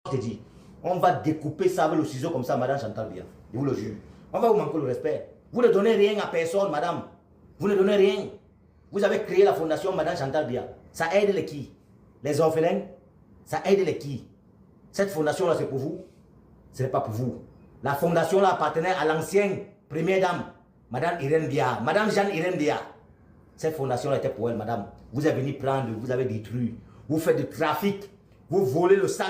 Je te dis, on va découper ça avec le ciseau comme ça, madame Chantal Biya. Je vous le jure. On va vous manquer le respect. Vous ne donnez rien à personne, madame. Vous ne donnez rien. Vous avez créé la fondation madame Chantal Biya. Ça aide les qui? Les orphelins? Ça aide les qui? Cette fondation-là, c'est pour vous? Ce n'est pas pour vous. La fondation-là appartenait à l'ancienne première dame, madame Irène Biya, madame Jeanne Irène Biya. Cette fondation-là était pour elle, madame. Vous avez venu prendre, vous avez détruit. Vous faites du trafic. Vous volez le sang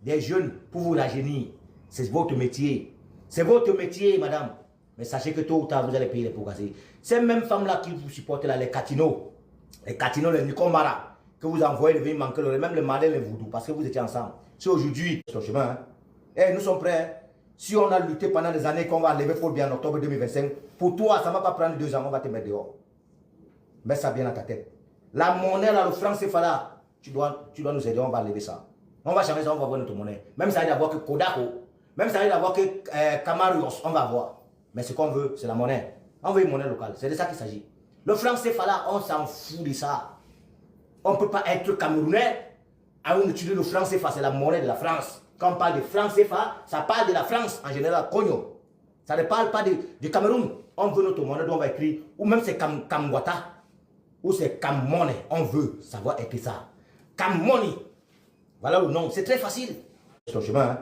des jeunes pour vous rajeunir. C'est votre métier. C'est votre métier, madame. Mais sachez que tôt ou tard, vous allez payer les pots cassés. Ces mêmes femmes-là qui vous supportent là, les Catino, les Nikomara, que vous envoyez venir manquer le même le malin, les voodoo, parce que vous étiez ensemble. C'est aujourd'hui, c'est le chemin. Hein? Et nous sommes prêts. Si on a lutté pendant des années qu'on va enlever Paul Biya en octobre 2025, pour toi, ça ne va pas prendre 2 ans, on va te mettre dehors. Mets ça bien dans ta tête. La monnaie, là, le franc CFA là, tu dois nous aider, on va enlever ça. On va changer ça, on va voir notre monnaie. Même ça va d'avoir que Kodako, même ça va d'avoir que Camarios, on va voir. Mais ce qu'on veut, c'est la monnaie. On veut une monnaie locale, c'est de ça qu'il s'agit. Le franc CFA là, on s'en fout de ça. On ne peut pas être camerounais à utiliser le franc CFA, c'est la monnaie de la France. Quand on parle de franc CFA, ça parle de la France en général, Cogno. Ça ne parle pas du Cameroun. On veut notre monnaie, on va écrire, ou même c'est Kamwata, ou c'est Kammoney. On veut savoir écrire ça. Kammoney. Voilà le nom, c'est très facile. C'est le chemin. Hein?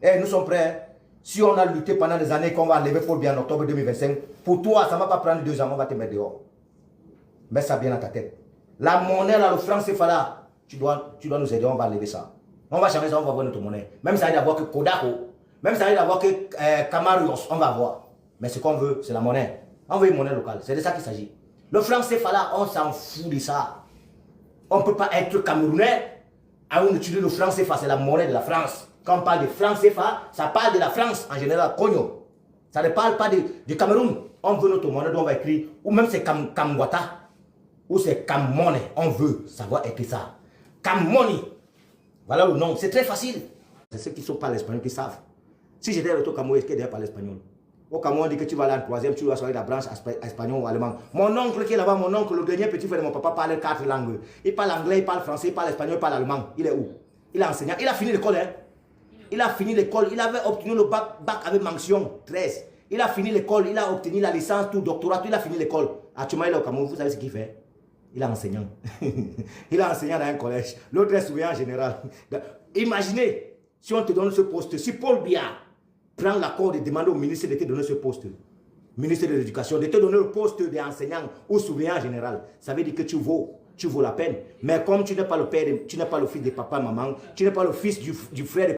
Et nous sommes prêts. Si on a lutté pendant des années qu'on va enlever Paul Biya en octobre 2025, pour toi, ça ne va pas prendre 2 ans, on va te mettre dehors. Mets ça bien dans ta tête. La monnaie, là, le franc CFA là, tu dois nous aider, on va enlever ça. On va changer ça, on va voir notre monnaie. Même ça va d'avoir que Kodako, même ça va d'avoir que Camarios, on va voir. Mais ce qu'on veut, c'est la monnaie. On veut une monnaie locale, c'est de ça qu'il s'agit. Le franc CFA là, on s'en fout de ça. On ne peut pas être camerounais à utiliser le franc CFA, c'est la monnaie de la France. Quand on parle de franc CFA, ça parle de la France en général, Cogno. Ça ne parle pas du Cameroun. On veut notre monnaie, on va écrire, ou même c'est Kamwata, ou c'est Kammoney. On veut savoir écrire ça. Kammoney. Voilà le nom, c'est très facile. C'est ceux qui ne sont pas l'espagnol qui savent. Si j'étais au Cameroun, est-ce qu'il n'est pas l'espagnol? Au Cameroun, on dit que tu vas aller en 3e, tu dois choisir la branche espagnol ou allemand. Mon oncle qui est là-bas, mon oncle, le dernier petit frère de mon papa, parle 4 langues. Il parle anglais, il parle français, il parle espagnol, il parle allemand. Il est où? Il est enseignant. Il a fini l'école, hein? Il a fini l'école. Il avait obtenu le bac avec mention 13. Il a fini l'école, il a obtenu la licence, tout doctorat, tout, il a fini l'école. Actuellement, il est au Cameroun, vous savez ce qu'il fait? Il est enseignant. Il est enseignant dans un collège. L'autre est surveillant général. Imaginez, si on te donne ce poste, si Paul Biya prend l'accord de demander au ministre de te donner ce poste, ministre de l'Éducation, de te donner le poste d'enseignant ou surveillant général, ça veut dire que tu vaux la peine. Mais comme tu n'es pas le père, tu n'es pas le fils de papa, maman, tu n'es pas le fils du frère de